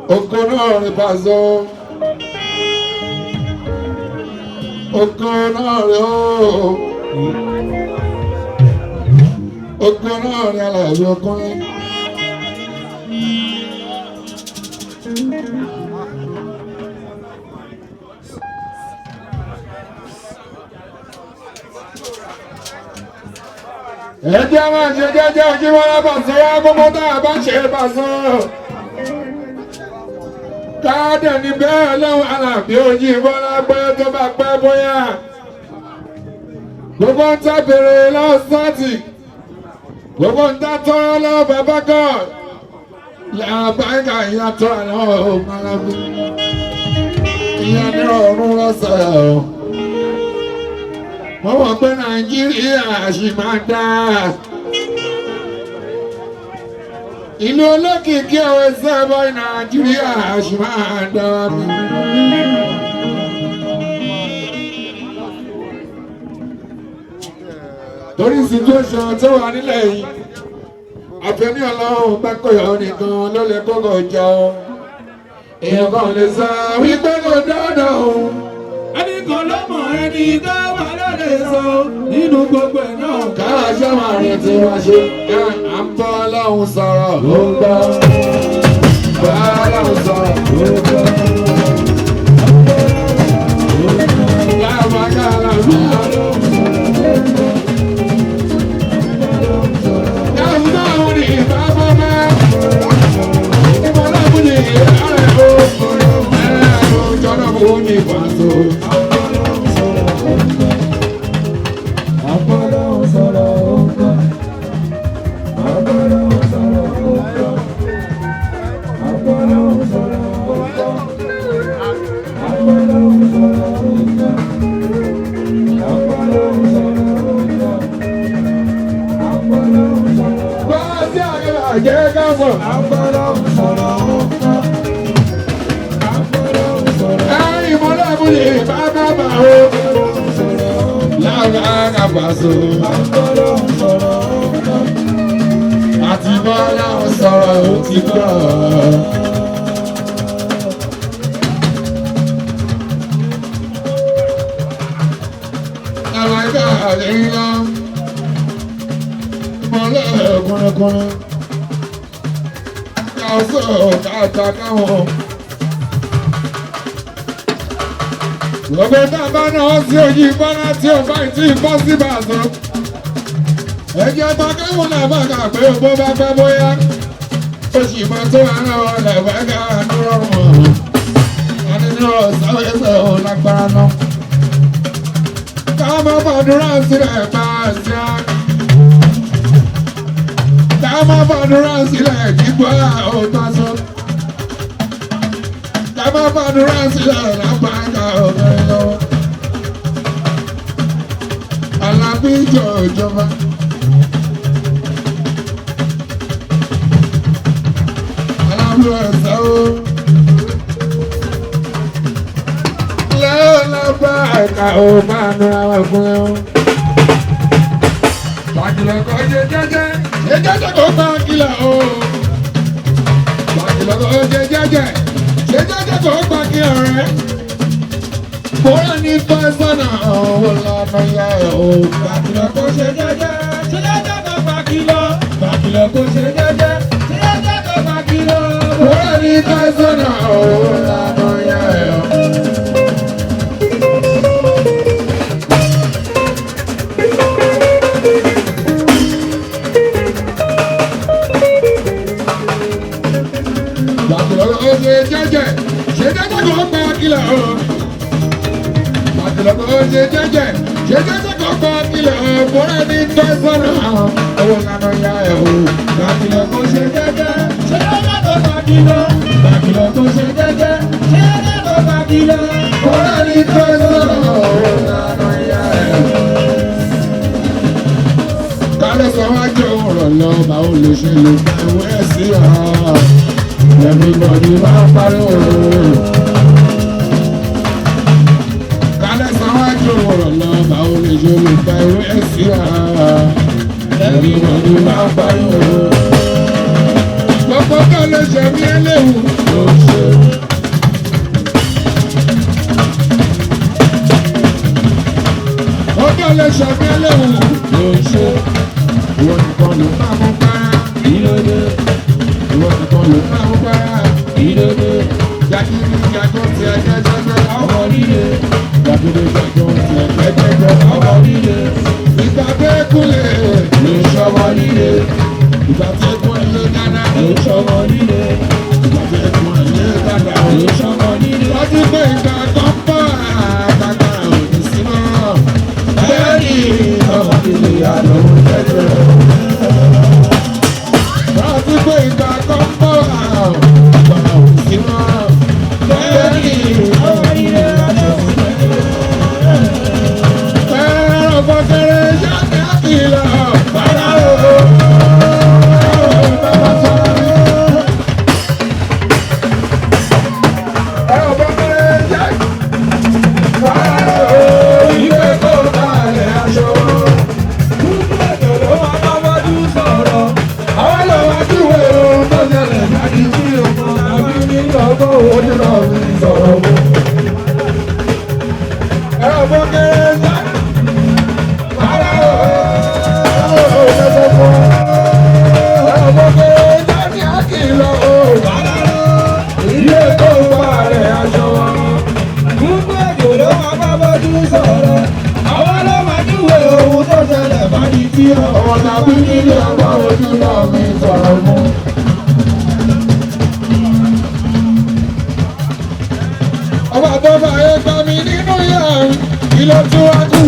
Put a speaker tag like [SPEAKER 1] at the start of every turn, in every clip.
[SPEAKER 1] Okonore Paso, Okonore o, Okonore Alabi Okunle. Ẹ jẹ́ máa ṣe jẹ́jẹ́ kí wọ́n bá ṣe wá gbogbo tá a bá ṣe Paso. Káàdẹ̀ ní bẹ́ẹ̀ lọ́wọ́ Àlàbí Òjì Bọ́lá pé tó bá pẹ́ bóyá. Gbogbo ń tẹ́ bèrè lọ́sọ̀tì. Gbogbo ń tẹ́ tọ́rọ lọ́wọ́ bàbá God. Làbáyíká ìyàtọ̀ àwọn ọmọ alábí. Ìyá ní ọ̀run lọ́sẹ̀ ọ̀. Wọ́n mọ̀ pé Nàìjíríà ṣì máa dáa. Ìlú olókìkí ọ̀wẹ́ sábà Nàìjíríà ṣì máa dára bí. Torí situation tó wà nílẹ̀ yìí, àfẹ́ní Ọlọ́run bá kọ̀yọ̀ nìkan ló lè kọ́kọ́ jọ. Èèyàn kan lè sọ wípé kò dáadáa o. Ẹni kan ló mọ̀ ẹni tó wà lóde sọ nínú gbogbo ẹ̀ náà. Káà ṣe máa rìn tí wọ́n ṣe. À ń bọ́ Ọlọ́run sọ̀rọ̀ ló ń gbọ́. Bọ́ Ọlọ́run sọ̀rọ̀ ló ń gbọ́. Láàbàkà làbí Ọlọ́run. Káàbù náà wù ní ìbábọ́ mẹ́. Ìbọ̀lọ́bù ní ìyàrá ó. Ẹ̀rọ jọ́nà kò ní Paso. Paso àti bọ́lá sọ̀rọ̀ ó ti gbọ́. Àlàyé àlẹ́yìn lọ, mọ́lẹ̀ kúnlẹ̀kúnlẹ̀, káwọ́sọ̀ káàtà káwọn. Gbogbo tábà náà sí Òjì Bọ́lá tí ó bá ti bọ́ sí Paso. Ẹjẹ́ tó káwọn làbá kà pé bó bá fẹ́ bóyá. Ó sì mọ́ tó ara wọn làbá kà dúró mọ̀. A ní ní ọ̀sán ẹsẹ̀ ò lágbára náà. Ká má fàdúrà sílẹ̀ Paso. Ká má fàdúrà sílẹ̀ kíkọ́ àwọn Paso. Ká má fàdúrà sílẹ̀ lápáká ọ̀gẹ́ lọ́wọ́. Àlàbí ìjọ ìjọba. Àlàbí ẹ̀sẹ̀ o. Lẹ́yìn lápá ẹ̀ka ò máa nura wẹ̀ fún ẹ o. Bàjìlọ́kọ̀ ṣe jẹ́jẹ́, ṣe jẹ́jẹ́ kò gbà kílà o. Bàjìlọ́kọ̀ ṣe jẹ́jẹ́. Ṣé jẹ́jẹ́ kò gbà kí ọ̀rẹ́? Bóyá ní Paso ọ̀hún lọ́nà ya ẹ̀ o. Bàkìlọ̀ kò ṣe jẹ́jẹ́. Ṣé jẹ́jẹ́ kò gbà kí lọ? Bàkìlọ̀ kò ṣe jẹ́jẹ́. Ṣé jẹ́jẹ́ kò gbà kí lọ? Bóyá ní Paso ọ̀hún lọ́nà ya ẹ̀ o. Bàkìlọ̀ kò ṣe jẹ́jẹ́. Ṣé jẹ́jẹ́ kò gbà kí lọ? Lọ́kọ̀ ṣe jẹ́jẹ́ kò gbà kílẹ̀ ọ̀pọ̀rẹ́ ní Paso ọwọ́ lànà ya ẹ̀ o. Bàkìlọ̀ kò ṣe jẹ́jẹ́, ṣé jẹ́jẹ́ kò gbà kílẹ̀? Bàkìlọ̀ kò ṣe jẹ́jẹ́, ṣé jẹ́jẹ́ kò gbà kílẹ̀? Ọ̀pọ̀rẹ́ ní Paso ọwọ́ lànà ya ẹ̀ o. Kálẹ̀ sọ wá jẹ́ òun rọ̀ lọ, báwo lè ṣe lè gba ìwé ẹ̀ sí ọ̀rọ̀. everybody máa pariwo. Kálẹ̀ sáwájú ọ̀rọ̀ lọ báwo lè ṣe olùgbà ìwé ẹ̀sìn àá. Everybody máa pariwo. Gbogbo kan lè ṣe mí ẹlẹ́wù ló ṣe. Gbogbo lè ṣe mí ẹlẹ́wù ló ṣe. Ìwọ nìkan ló máa mú para. Ìlódé. Ìwọ nìkan ló máa mú para. Ìlódé. Jàkìrì jàkọ́ ti ẹ̀jẹ̀jẹ̀jẹ̀ ọmọ líle. Jàkìrì jàkọ́ ti ẹ̀jẹ̀jẹ̀jẹ̀ ọmọ líle. Ìgbà bẹ́ẹ̀ kúlẹ̀ ló ṣọmọ líle. Ìgbà tí ẹ̀kún ilé dáná ló ṣọmọ líle. Ìgbà tí ẹ̀kún ilé dáná ló ṣọmọ líle. Wọ́n ti gbé ìgbà kan pọ̀ àgbàgbà òní sí náà. Bẹ́ẹ̀ni ọmọ líle àlọ́ jẹ́jẹ́. Wọ́n ti gbé ìgbà kan pọ̀ àgbàgbà òní sí náà. Bẹ́ẹ̀ni ọmọ líle àlọ́ jẹ́jẹ́. Ẹ̀rọ fọ́kẹ́rẹ́ yáni àkìlọ̀ bàrà o. Ọmọ tàbí nílé ọgbà ojú náà mi sọ̀rọ̀ mú. Ọba tó bá yẹ gbà mí nínú yàrá kí ló tún wá kù.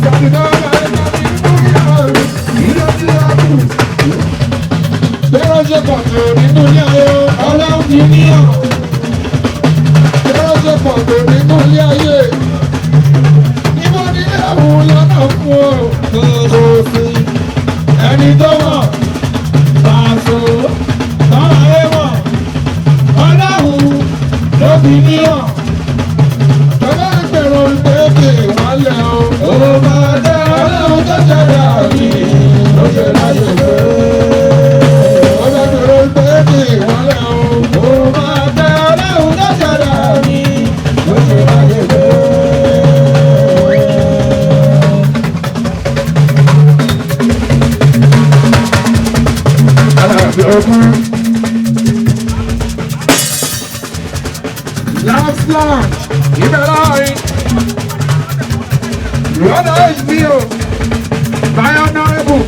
[SPEAKER 1] Sàbìnà ọba yẹ gbà mí nínú yàrá kí ló tún wá kù. Bẹ́ẹ̀ ṣe pọ̀ tó nínú yàrá ọlọ́run ti níyàn. Bẹ́ẹ̀ ṣe pọ̀ tó nínú yàrá. Àwọn lọ́nà fún kò sí ẹni tó mọ̀ pàṣẹ tọ́lá ẹ̀wọ̀n ọlọ́run ló fi níyàn. Bàbá ìgbèrò ìgbèkè wálẹ̀ o. Ó máa dá ọlọ́run tó ṣẹ̀dá mi ló ṣe láyé pé. Bàbá ìgbèrò ìgbèkè wálẹ̀ o. Ó máa dá ọlọ́run tó ṣẹ̀dá mi ló ṣe láyé pé. Last launch, Iberai, Rọ́dà HBO, Bionorable,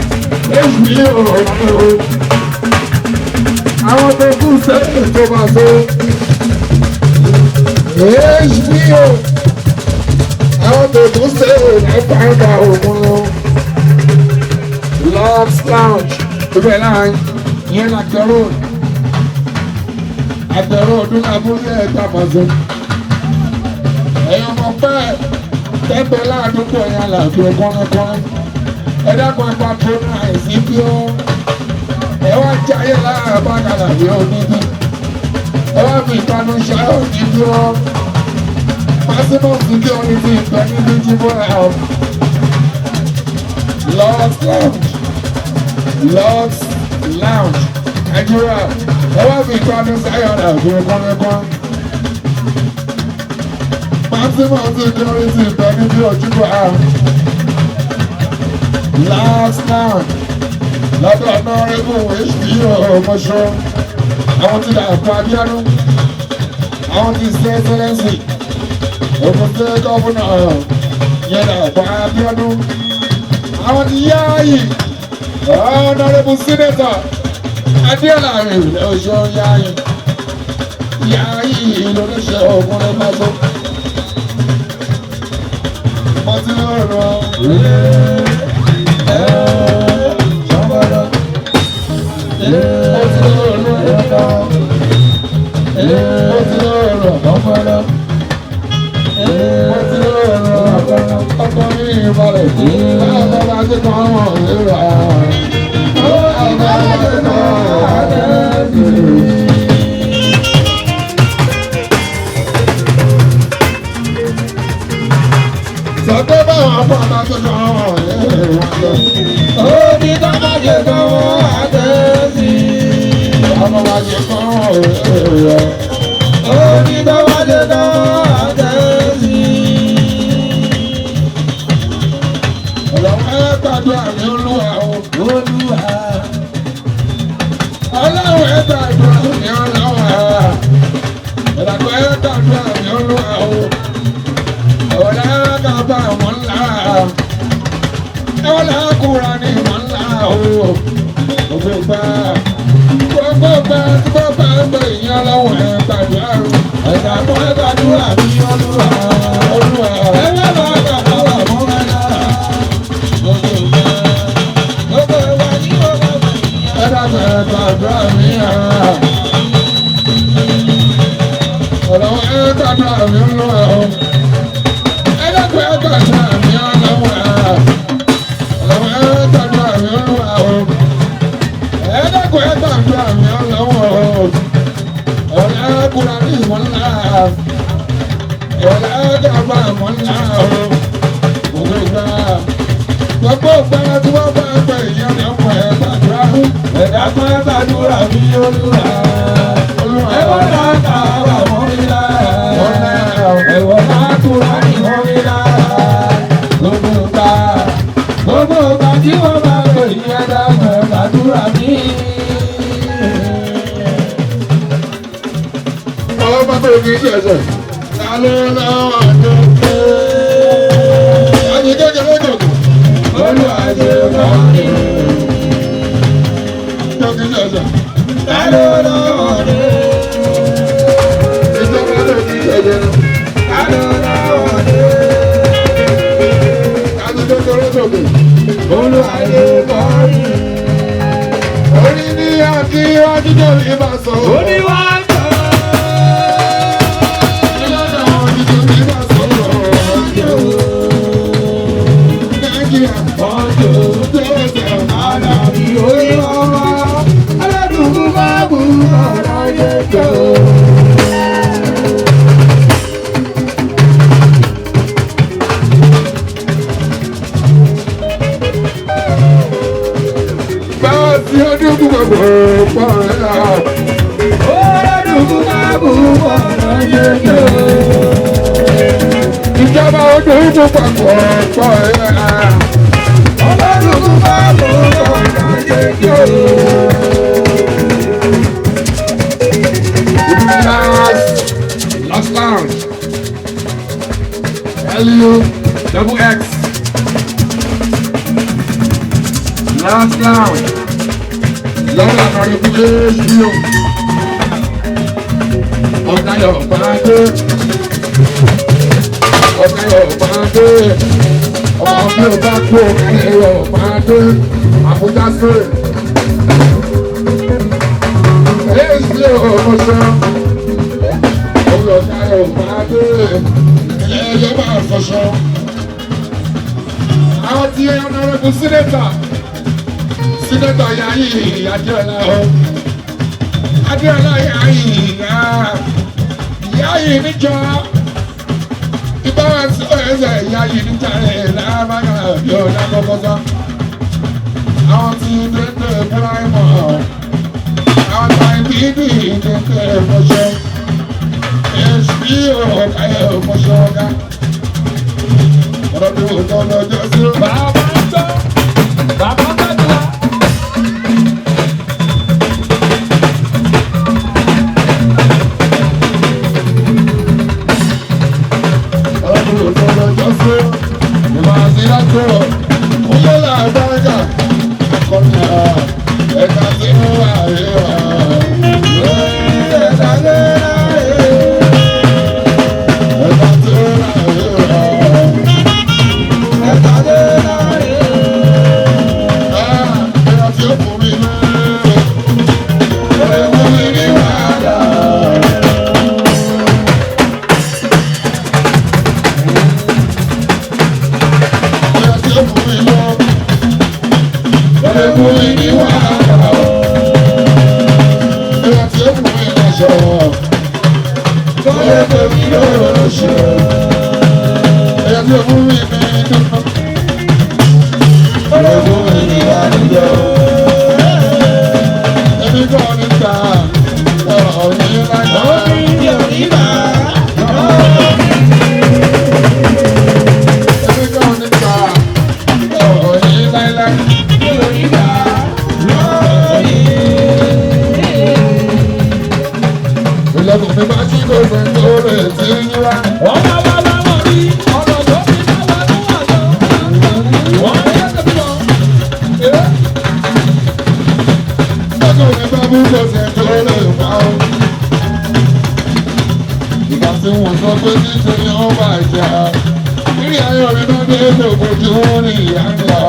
[SPEAKER 1] HBO, àwọn tó kú sẹ́yìn tó máa so, HBO, àwọn tó kú sẹ́yìn ẹ̀fà ẹ̀dà òun. Last launch, Iberai, yẹn làkẹ́rọ̀. Àtẹ̀rọ ọdún abúlé ẹ̀ta pàṣẹ. Ẹ̀yàn mọ̀ pé tẹ́gbẹ́ láàdúgbò yẹn làbí kọ́nẹ́kọ́nẹ́. Ẹ dákun ẹ patronize bí ó. Ẹ wá jayé lára bàgàlà bí ó níbí. Ẹ wá fi ìpanu ṣayọ̀ níbí ó. Maximum security ìpẹ́ níbí jíbọ̀ ẹ̀. Lost Lounge, Nigeria. Ẹ wá fi ìpanu ṣayọ̀ náà bí kọ́nẹ́kọ́nẹ́. Maximum security ìpẹ́ níbí jíbọ̀ ẹ̀. Last night, lọ́dọ̀ ọ̀nàrẹ́bù HBO ọmọṣọ́, àwọn ti dà fún Abíọ́dú, àwọn ti ṣe ẹsẹ̀lẹ́sì, òkùnfẹ́ gọ́fúnà yẹn dà fún Abíọ́dú, àwọn ti Yáàyì, ọ̀nàrẹ́bù sínétọ̀, Adéọlá rẹ̀ lọ́ṣọ́ Yáàyì, Yáàyì lóríṣẹ́ ọkùnrin pàṣẹ. Mo ti lọ́rọ̀ ọkọ̀ ní ìbálẹ̀ tí bá bá bá sí kan wọ̀n lérò àwọn
[SPEAKER 2] Onígbàwádé náà àtẹ̀sí.
[SPEAKER 1] Ọlọ́run ẹ gbàdúrà mi Olúwa o.
[SPEAKER 2] Olúwa.
[SPEAKER 1] Ọlọ́run ẹ gbàdúrà mi Olúwa. Ìdàgbọ́ ẹ gbàdúrà mi Olúwa o. Ọ̀la kàbá mọ́ ńlá. Ọ̀la kúra ní mọ́ ńlá o. Gbogbo gbà tí wọ́n bá gbé ìyẹn ọlọ́run ẹ gbàdúrà o.
[SPEAKER 2] Ìdàgbọ́ ẹ gbàdúrà mi Olúwa.
[SPEAKER 1] Olúwa
[SPEAKER 2] Ẹ má bá gbàdúrà mọ́ ńlá. Gbogbo ìgbà ní ọ̀gá mi.
[SPEAKER 1] ẹ dàgbọ́ ẹ gbàdúrà mi hàn. Ọlọ́run ẹ gbàdúrà mi Olúwa o. Ẹ dàgbọ́ ẹ gbàdúrà mi ọlọ́run hàn. Ọlọ́run ẹ gbàdúrà mi Olúwa o. Ẹ dàgbọ́ ẹ gbàdúrà mi ọlọ́run o. Ọ̀la kúra ní ìmọ̀ ńlá. Ọ̀la dàgbà ìmọ̀ ńlá o. Gbogbo ìgbà tí wọ́n bá gbé ìyẹn ọmọ ẹ gbàdúrà o.
[SPEAKER 2] Ìdàgbọ́ ẹ gbàdúrà mi Olúwa.
[SPEAKER 1] Olúwa
[SPEAKER 2] Ẹ wọ́n náà kà wà mọ́ mi lára. Ẹ wọ́n náà kúrò ní mọ́ mi lára. Gbogbo ìgbà tí wọ́n bá gbé ìyẹn dàgbọ́ ẹ gbàdúrà mi.
[SPEAKER 1] Ọlọ́pàá tó kì í ṣẹ̀ṣẹ̀. Ta ló lọ́wọ́ tó ké? Àti kékeré jòkó.
[SPEAKER 2] Olúwa ṣe kọ́ mi.
[SPEAKER 1] Tó kì í ṣẹ̀ṣẹ̀.
[SPEAKER 2] Ta ló lọ́wọ́ dé?
[SPEAKER 1] Ìjọba tó kì í ṣẹ̀ṣẹ̀.
[SPEAKER 2] Ta ló lọ́wọ́ dé?
[SPEAKER 1] Àti kékeré jòkó.
[SPEAKER 2] Olúwa ṣe kọ́ mi.
[SPEAKER 1] Orí ní àti ọdún ìbá sọ.
[SPEAKER 2] Oníwà gbọ́.
[SPEAKER 1] Ìlànà ọdún ìbá sọ. Nàìjíríà
[SPEAKER 2] Ọjọ́
[SPEAKER 1] tó ṣẹ̀.
[SPEAKER 2] àlàbí orí ọmọ. Aládùúgbò máa bù ọ̀rọ̀ yẹn jọ.
[SPEAKER 1] Báwo tí ọdún gbogbo pọ̀ ẹ̀yà?
[SPEAKER 2] Aládùúgbò máa bù ọ̀rọ̀ yẹn jọ.
[SPEAKER 1] Ìjọba ọdún gbogbo pọ̀ ẹ̀yà.
[SPEAKER 2] Aládùúgbò máa bù ọ̀rọ̀ yẹn jọ.
[SPEAKER 1] Last lounge. LU double X. Last lounge. Lọ́la kọrin fún Jésù. Ọ̀gá yọ̀ pàdé. Ọ̀gá yọ̀ pàdé. Ọmọ mi ò bá kú ọ̀gá yọ̀ pàdé. Àbújá sí. Èsì ọ̀mọ̀ṣọ́. Ọ̀gá yọ̀ pàdé. Ẹ̀yọ́ máa fọṣọ. Àwọn tí ọ̀nàrẹ́bù sínétà. Sínétà Yayi Adéọlá o. Adéọlá Yayi níjọ. Ìbára sí ẹ̀ẹ́sẹ̀ Yayi níjà rẹ̀ lábára yóò lákọ́kọ́sá. Àwọn tí dẹ́gbẹ́ Bíráìmọ̀. Àwọn tí dẹ́gbẹ́ Fọṣọ. Èsì ọ̀káyọ̀ Fọṣọ ọ̀gá. Ọ̀rọ̀ tó tọ́ lọ́jọ́ sí.
[SPEAKER 2] Bàbá ń tọ́. Bàbá ń tọ́jú.
[SPEAKER 1] tí kò fẹ́ tó lè ti yín wá.
[SPEAKER 2] Wọ́n bá wá bá wọn rí ọ̀nà tó fi bá wà ní àná. Wọ́n yẹ kí wọ́n.
[SPEAKER 1] Lọ́kọ̀ ní bábú kò fẹ́ tó lè pa ó. Ìgbà tí wọ́n sọ pé títí ni wọ́n bá jà. Ìrì ayọ̀ mi bá dé lòkòjú wọn ní ìyá ńlá.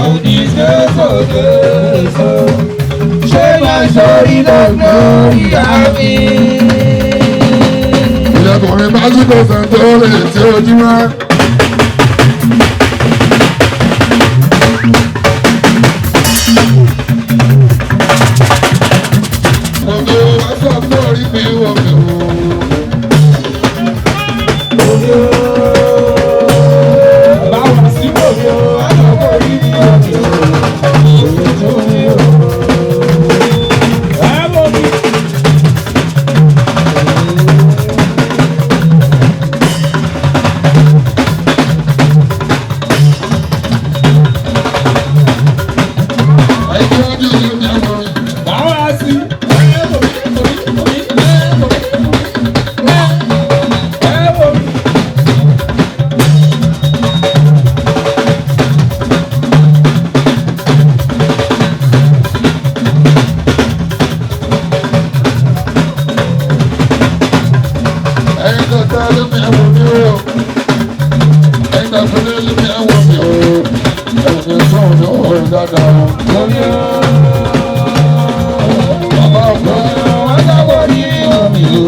[SPEAKER 2] Òní sókè so, ṣé máa sọrí lórí àmì?
[SPEAKER 1] Ìyàkùnrin bá tí kò fẹ́ tó lè tí ojú wá. Gbogbo wa sọ pé orí mi wò mí wò.
[SPEAKER 2] Báwa sí bòbí o, àtọ̀kọ̀ orí mi ò ní o. Òye tó ní o. Ẹ bò mí.
[SPEAKER 1] Ẹjọ́ ojú mi àwọn
[SPEAKER 2] Báwa sí. Ẹ bò mí. Ẹ bò mí.
[SPEAKER 1] ẹ̀yin tó tẹ́ ló mi àwọn mi o. Ẹ̀yin tó tẹ́ ló mi àwọn mi o. Ẹ̀yin tó ń lò dáadáa.
[SPEAKER 2] Lórí o.
[SPEAKER 1] Bàbá ọ̀pọ̀.
[SPEAKER 2] Àtọ̀kọ̀ orí mi ò ní o.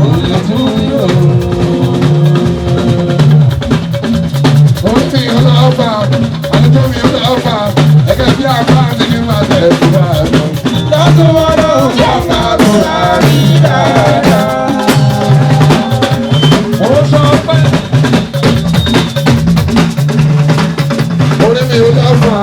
[SPEAKER 2] Òye tó ní o.
[SPEAKER 1] Orí mi ò lọ́ọ́ fà. Àdúgbò mi ò lọ́ọ́ fà. Ẹ̀kẹ́ bí àbá ti ní máa tẹ̀ sí máa lọ.
[SPEAKER 2] Lọ́tún wọn lọ yọ̀ọ̀ká tó rárí dáadáa. Ó sọ pé
[SPEAKER 1] Orí mi ò lọ́ọ́ fà.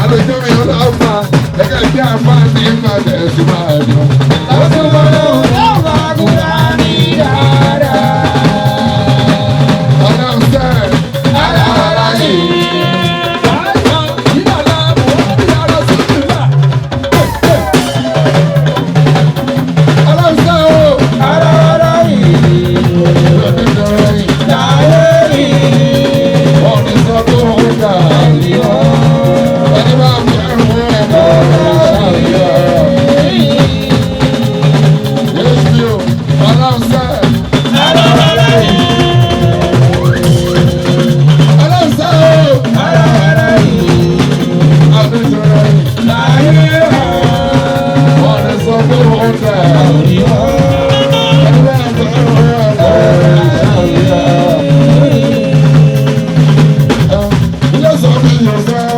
[SPEAKER 1] Àdúgbò mi ò lọ́ọ́ fà. Ẹ̀kẹ́ bí àbá ti ní máa tẹ̀ sí máa lọ.
[SPEAKER 2] lọ́tún wọn lọ yọ̀ọ̀ká tó rárí dáadáa.
[SPEAKER 1] Ọlọ́run sẹ́.
[SPEAKER 2] Alára ni. Báyọ̀ ìdàlá mò ń bí ara sí ìlà.
[SPEAKER 1] Ọlọ́run sẹ́ o.
[SPEAKER 2] Alára ni.
[SPEAKER 1] Lọ́dún dọ̀rọ̀ yìí.
[SPEAKER 2] Láyé ni.
[SPEAKER 1] Wọ́n ní sọ pé wọ́n ń dà. Ẹni máa ń bẹ̀rù ẹ̀kọ́ ṣàlùyà. Yéésù o. Ọlọ́run sẹ́.
[SPEAKER 2] Alára ni.
[SPEAKER 1] Ọlọ́run sẹ́ o.
[SPEAKER 2] Alára ni.
[SPEAKER 1] Lọ́dún dọ̀rọ̀ yìí.
[SPEAKER 2] Láyé ni.
[SPEAKER 1] Wọ́n ní sọ pé wọ́n ń dà. Ẹni máa ń bẹ̀rù ẹ̀kọ́ ṣàlùyà. Ilé sọ mi yóò sẹ́.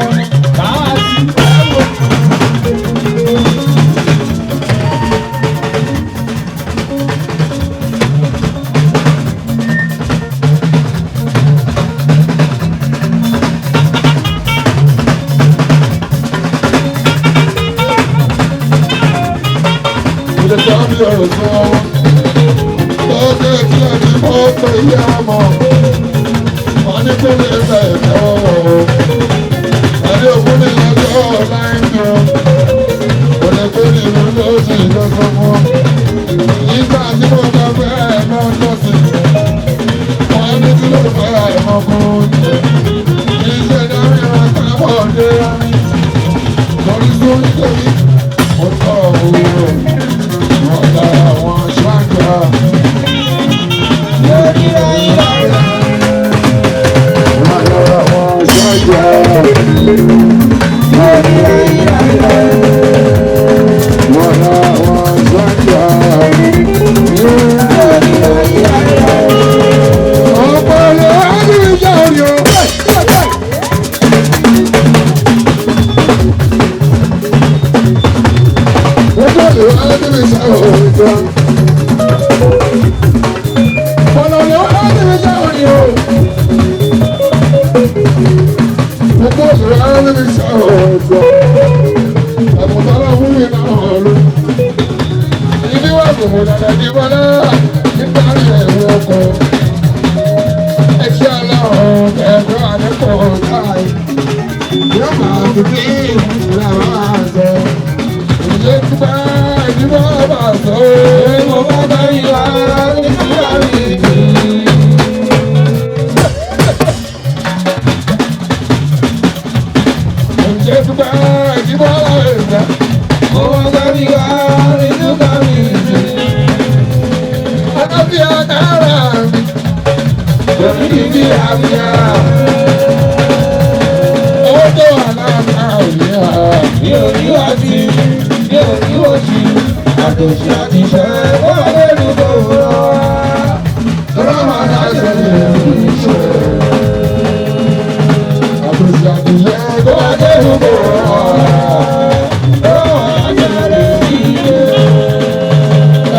[SPEAKER 1] Ilé sọ mi yóò sẹ́. Lọ́jọ́ ìkílẹ̀ ni mo pè é ọmọ. Wọ́n ní kó lè bẹ̀ ẹ̀ ọ̀wọ̀. Ẹni òkú ni lọ́jọ́ láìpẹ́ o. Kò lè pé ní ìlú lóṣù lọ́sọ̀ fún. Nígbà tí mo bá fẹ́ ẹ̀ náà lọ́sì. Wọ́n ní kí ló fẹ́ ẹ̀ mọ́kún. Iṣẹ́ dárí wọn kábọ̀ dé rárí. Lórí sórí tóbi. Mo tọ́ òwúrọ̀. Wọ́n dá àwọn ṣáàkà.
[SPEAKER 2] Lórí ayé láyé.
[SPEAKER 1] Wọ́n dá àwọn ṣáàkà.
[SPEAKER 2] Lórí ayé láyé.
[SPEAKER 1] Wọ́n dá àwọn ṣáàkà.
[SPEAKER 2] Lórí ayé láyé.
[SPEAKER 1] Ọ̀pọ̀ lè wá ní ìjà òní o. Ọ̀pọ̀ lè wá ní ìjà òní o. Ọ̀pọ̀ lè wá ní ìjà òní o. Ọ̀pọ̀ lè wá ní ìjà òní o. Àbùtálà fún mi náà ló. Ibi wà kò mọ̀ dàda ní wọlé nípa ẹ̀rọ ọkọ̀. Ẹ̀ṣẹ́ aláwọ̀ ẹ̀rọ àdẹ́kọ̀ táì. Yóò máa fi bí ìlà máa sọ. Ìjẹ́ tí bá ìdíbò bá sọ.
[SPEAKER 2] Mo bá bá yí wá. àtòṣì àtìṣẹ́ ó wà lẹ́nu tó rọ. Rọ́mọ náà ṣe lè rí ṣe. Àtòṣì àtìṣẹ́ ó wà lẹ́nu tó rọ. Rọ́mọ náà ṣe lè rí ṣe.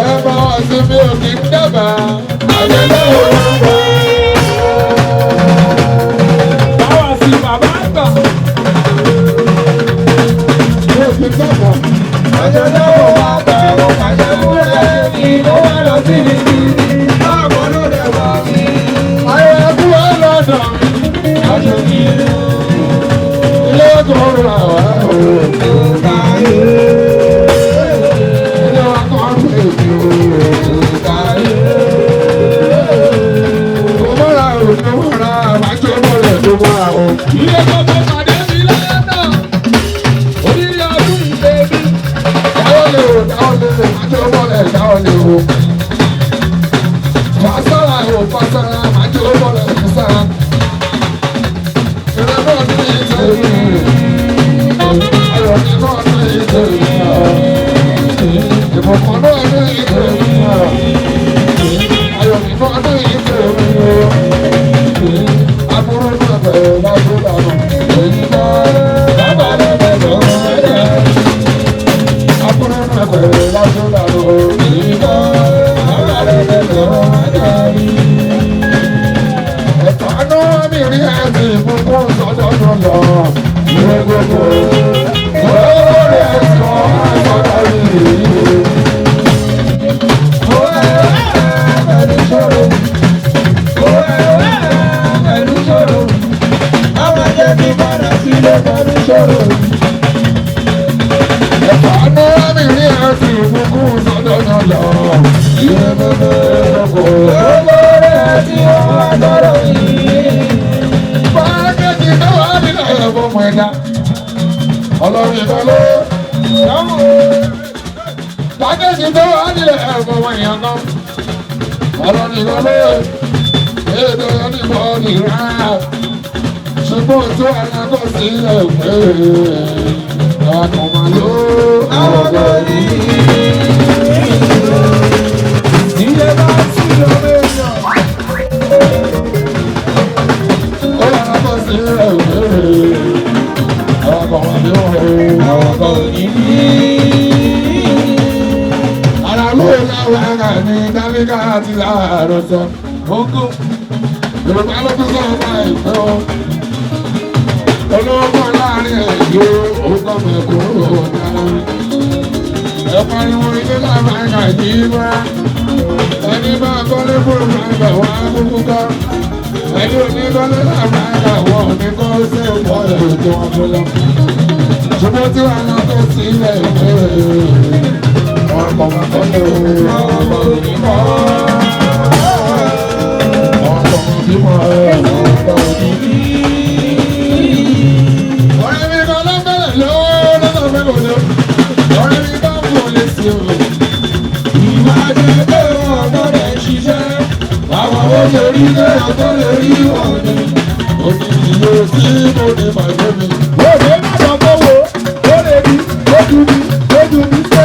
[SPEAKER 2] Ẹ bá wá sí mi ò kí ń dábàá. Àjẹjẹ́ òun ló ń bọ̀. Báwa sí bàbá àgbà. Yóò fi gbàgbọ́. Àjẹjẹ́ òun wá gbà ó pàṣẹ múlẹ̀ ní ó wá lọ sí ní kiri. Báwo ló dẹ̀ wá sí? Ayọ̀ ẹ̀kú ẹ̀ lọ́dọ̀ mi. Àjọ mi ilé ẹ̀kọ́ rà wá o. Káyé. Ilé wa kọ́ pé mi o. Káyé. Kò mọ́ra o, kò mọ́ra, àbájọ mọ́lẹ̀ tó mọ́ra o. Ilé gbogbo pàdé mi lẹ́yìn náà. Onílé ọdún ìbèbí. Dáwọ́ lé o, àbájọ mọ́lẹ̀ dáwọ́ lé o. Fásọ́ra o, fásọ́ra, àbájọ mọ́lẹ̀ fásọ́ra. Ìrẹ́bọ̀ ní ìtẹ̀lé. Ayọ̀ ní náà ní ìtẹ̀lé. Ìbùkún náà ní ìtẹ̀lé. Ayọ̀ ní náà ní ìtẹ̀lé. Aburú náà bẹ̀rẹ̀ lájú dànù. Èyí náà bàbá rẹ̀ bẹ̀rẹ̀ ọ̀rẹ́. Aburú náà bẹ̀rẹ̀ lájú dànù. Èyí náà bàbá rẹ̀ bẹ̀rẹ̀ ọ̀rẹ́. Ẹ̀fọ́nú mi rí ẹ̀sìn ìbùkún sọ́dọ̀dọ̀ lọ. Ìwé gbogbo lórí ẹ̀sìn ọ̀sọ̀dọ̀ rí. Ó ẹ̀rù ṣòro. Ó ẹ̀rù ṣòro. Àwọn jẹ́ kí padà sílé pẹ̀lú ṣòro. Ẹ̀fọ́nú mi rí ẹ̀sìn ìbùkún sọ́dọ̀dọ̀ lọ. Ìwé gbogbo lórí ẹ̀sìn ọ̀sọ̀dọ̀ rí. Pàákẹ́jì náà wà nílẹ̀ ẹ̀fọ́ mọ̀ ẹ̀dá. Ọlọ́run ìbálò. Pàákẹ́jì náà wà nílẹ̀ ẹ̀fọ́ mọ̀ èèyàn kan. Ọlọ́run ìbálò. Èdè onímọ̀ nìra. Ṣùgbọ́n tó alágọ́ sílẹ̀ pé àkànmọ́ ló àwọn ọ̀gá rí. Ilé bá sí ọmọ èèyàn. Ó alágọ́ sílẹ̀ pé àkànmọ́ ló àwọn ọ̀gá rí. Ara ló láwọn ará ní Dáríkà àti láàárọ̀ sọ. Ogo. Yorùbá ló tún sọ̀rọ̀ bá ìfẹ́ o. Olówó kan láàrin ẹ̀yọ́ òkò mẹ́kọ̀ọ́ ọ̀daràn. Ẹ pariwo ilé lábàáyà yìí wá. Ẹni bá kọ́lé fún ìgbà wá kúkú kọ́. Ẹni oníkọ́lé lábàáyà wọ̀ ní kọ́ sí ọ̀pọ̀ èrò tí wọ́n fi lọ. Ṣùgbọ́n tí wàá lọ tó sílẹ̀ ìwé ọ̀pọ̀ mẹ́kọ́lé ọ̀pọ̀ oníkọ́. Ọ̀pọ̀ bímọ ọ̀pọ̀ òdìdí. Ọ̀rẹ́ mi kan ló bẹ̀rẹ̀ lọ́wọ́ lọ́sọ̀ fẹ́ kò lọ. Ọ̀rẹ́ mi kan kò lè sí o. Ìwà jẹ́ pé ọ̀dọ́ rẹ̀ ṣiṣẹ́. Àwọn owó orí lé ọ̀dọ́ lè rí ọ̀dọ́. Òní ìlú tí mo ní bàjẹ́ mi. Òde má sọ fowó, ó lè rí, lójú mi ṣe.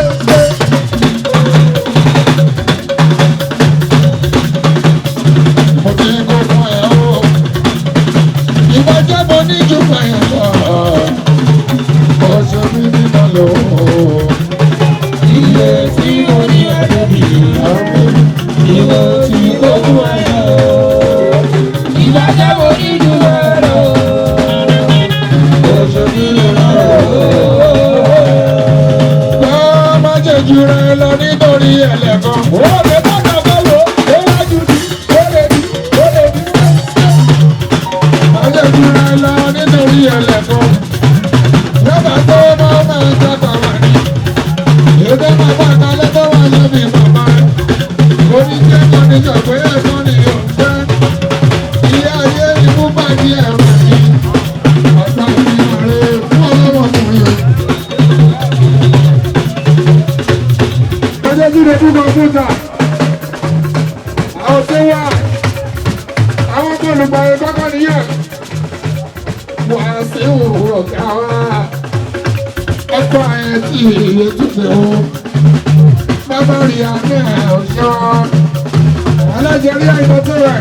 [SPEAKER 2] Mo ti kó fún ẹ o. Ìbàjẹ́ mo ní jù fẹ̀yìn lọ. Ọ̀ṣọ́ mi ní ma lò ó. Ilé tí mo ní ẹ̀dùn mi. Ìwé tí kò fún ẹ lọ. Ìbàjẹ́ mo ní jù fẹ̀yìn lọ. Ọ̀ṣọ́ mi ní ma lò ó. Wọ́n má jẹ́ jù rẹ lọ nítorí ẹlẹ́kan. Ó lè bá dàgbà wò, ó wájú bí, ó lè bí. Ajẹ́kùnrin lọ nítorí ẹlẹ́kùn. Lọ́bàá tó mọ́ máa ń tọ́kọ̀ wà ní. Èdè máa bá kalẹ̀ tó wà lóbi bàbá rẹ̀. Oníjẹ́ kan ní sọ̀pẹ́ ẹ̀kọ́ ni yóò fẹ́. Ìyá ayé ikú bàjẹ́ ẹ̀rọ ni. Ọ̀sán ìfihàn rẹ̀ fún ọlọ́mọkùnrin. Ọjọ́ tí mo fún kọ̀ǹpútà. Àwọn tó wà. Àwọn tó olùgbàwé kọ́kọ́ nìyẹn. Wà á sí òwúrọ̀ ká wá. Ọkọ̀ ayẹ tí ìyẹ tún ṣe o.
[SPEAKER 1] bàbá rí àmì ọ̀ṣọ́ alájẹrí àìsàn tó rẹ̀.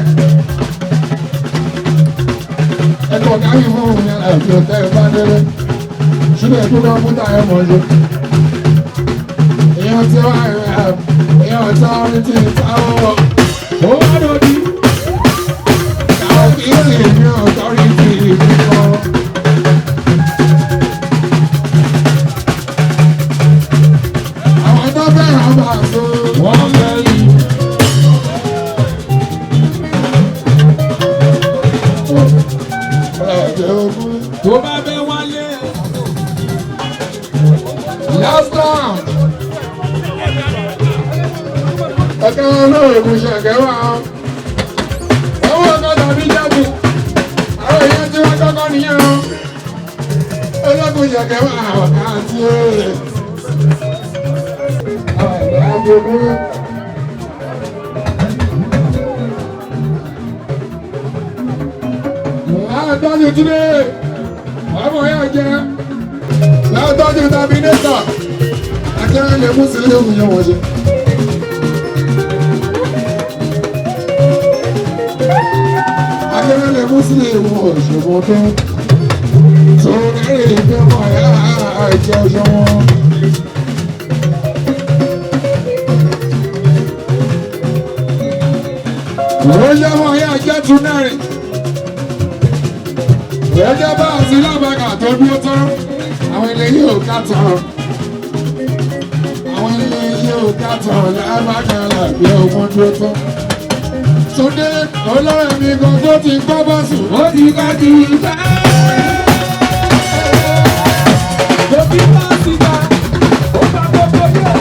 [SPEAKER 1] Ẹ̀kọ́ káyì fún òun yẹn àti ọ̀tẹ́ ìbádẹ́rẹ́ ṣúlẹ̀ tó bá mú táyọ̀ mọ̀ ṣe. Èèyàn tí wà rẹ̀ èèyàn tí wọ́n rí ti táwọ̀ ó wá lòdì. Táwọn kì í sì ní ọ̀tọ́rí ti ìfipọ́. Àwọn tó fẹ́ràn bá so wọ́n fẹ́ yìí.
[SPEAKER 2] Tó bá bẹ́ wálé.
[SPEAKER 1] Last time. Ẹ̀ka náà èkó ṣẹ̀kẹ́ wà á. Owó ọkọ̀ tàbí jáde. Àwọn èèyàn tí wọ́n kọ́kọ́ nìyẹn o. Olókùn ṣẹ̀kẹ́ wà á ọ̀ká àti èrè. Láàtọ́jú túnlé, ọmọ yóò jẹ́. Láàtọ́jú tàbí nẹ́tà. Akẹ́rẹ́ lè mú sílé òun yẹn wọ́n ṣe. Akẹ́rẹ́ lè mú sílé òun òṣèlú tó. Tó kẹ́rẹ́ ìgbẹ́ mọ̀ ẹ́ àìjẹ́ ọjọ́ wọn. Ó yẹ wọ́n yá jẹ́ tún mẹ́rin. Ẹjẹ́ bá àti lábàgà tó dúró tán, àwọn ilé yóò ká tán. Àwọn ilé yóò ká tán lábàgà làbí ọmọ dúró tán. Túndé olóyè mi gan tó ti gbọ́ bọ́sù, ó ti ká ti bá.
[SPEAKER 2] Tó bí bá ti bá, ó bá gbogbo yẹ̀.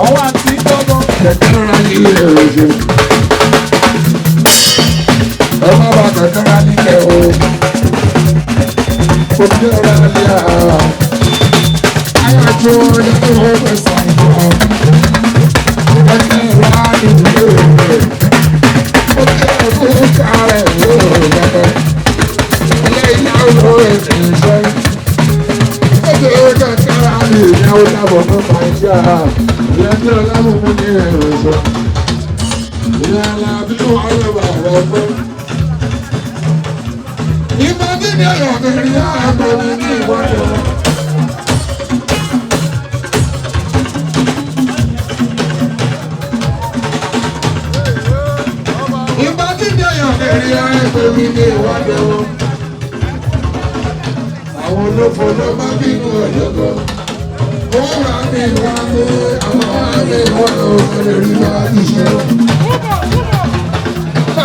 [SPEAKER 2] Ọwọ́ àti gbọ́gbọ́.
[SPEAKER 1] Kẹ̀kẹ́ra ní ilé òjò. Ọmọ bá kẹ̀kẹ́ra nílẹ̀ o. Kẹ̀kẹ́ra ní àá. Ayájú ní ìwé pẹ̀sán ìgbọ̀. Kẹ̀kẹ́ra ní ilé òjò. Kẹ̀kẹ́ra fún kárẹ̀ yóò gbẹ̀gbẹ̀. Ilé ìyàwó ètò ìṣẹ́. Kẹ̀kẹ́ra ní ìyàwó dábọ̀ fún Nàìjíríà. ìyá tí ọlọ́run mú ní ẹ̀rọ sọ. Ìyá làbí wà lọ́wọ́ àwọn ọgbọ́n. Ìgbà tí ní ẹ̀yọ̀ kẹrin àgbọ̀ mi ní ìwádìí wọn. Ìgbà tí ní ẹ̀yọ̀ kẹrin àgbọ̀ mi ní ìwádìí wọn. Àwọn olófo ló bá bínú ọ̀yọ́gọ́. Ó wà ní ìwà pé àwọn àmì ìwọ̀n òkèlè rí wá ìṣẹ́.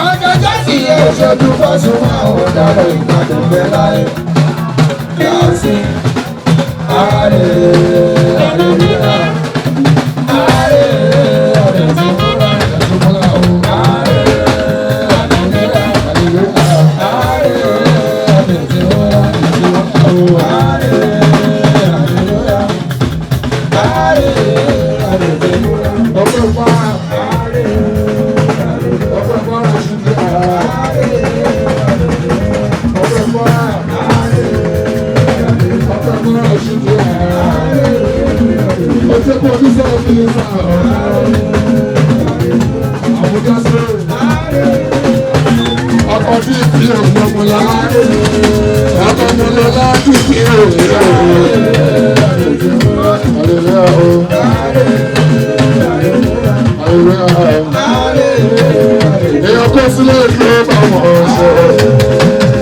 [SPEAKER 2] Àgàgà sì yẹ ìṣẹ́jú Pasuma ọ̀daràn ìgbàdùn bẹ́ẹ̀ láyé. Yàtí ààrẹ àlèríà ààrẹ ààrẹ tí mo rà ìdàtúmọ̀lá o. Ààrẹ àlèríà àlèríà ààrẹ ààrẹ tí mo rà ìdàtúmọ̀lá o. Ààrẹ àlèríà ààrẹ ààrẹ tí mo rà
[SPEAKER 1] Ọpẹ́ fún ààrẹ. Ọpẹ́ fún ààrẹ ṣùgbọ́n ààrẹ. Ọpẹ́ fún ààrẹ. Ọpẹ́ fún ààrẹ ṣùgbọ́n ààrẹ. Ó ti kọ́ ní sọ́ọ̀ fún yín sáà. Àbújá sọ́ọ̀. Ọkọ̀ tí ìpín òun ọmọlá. Ọkọ̀ ọmọlá tí ìpín òun Hallelujah. Èèyàn kó sílé ìlú bá wọn ṣe.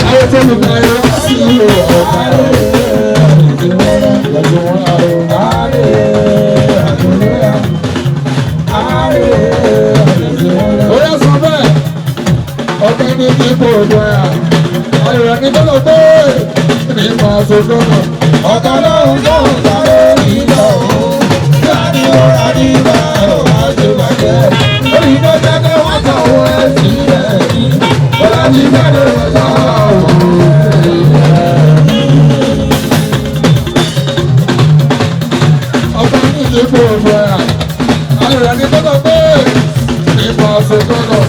[SPEAKER 1] Ayé tó lù bá yẹ sí ìlú ọ̀gá rẹ̀. Ó yẹ sọ bẹ́ẹ̀, ọ̀gá ní kíkó òjò ẹ̀. Ayọ̀ rẹ̀ ní bọ́lọ̀ gbé nípa ṣoṣo náà.
[SPEAKER 2] Ọ̀gá lóhùn tó ń sáré nígbà òun. Láti ọ̀rá nígbà ọ̀rá ṣe bàjẹ́. Orí tó jẹ́kẹ́ wọ́n sanwó ẹ̀sìn rẹ̀ ní. Bọ́lá ti jáde wọ́n sanwó
[SPEAKER 1] Ọ̀gá ní kíkó òjò ẹ̀. Ayọ̀ rẹ̀ ní bọ́lọ̀ gbé nípa ṣoṣo náà.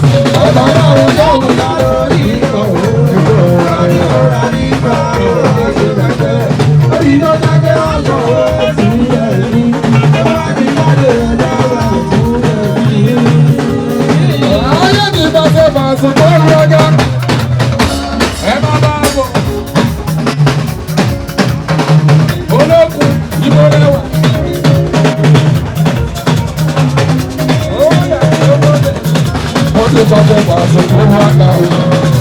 [SPEAKER 2] ọ̀gá lóhùn tó ń sáré nígbà òun. Láti ọ̀rá nígbà ọ̀rá ṣe bàjẹ́. Orí tó jẹ́kẹ́ wọ́n sanwó ẹ̀sìn rẹ̀ ní. Bọ́lá ti jáde wọ́n sanwó ẹ̀sìn rẹ̀ ní.
[SPEAKER 1] Ayé mi bá ṣe máa sùn tó ń rọ́gá. Ẹ má bá a bọ̀. Olókùn ìbò rẹwà. Mo ti sọ fún Pàṣẹ tó wá ga o.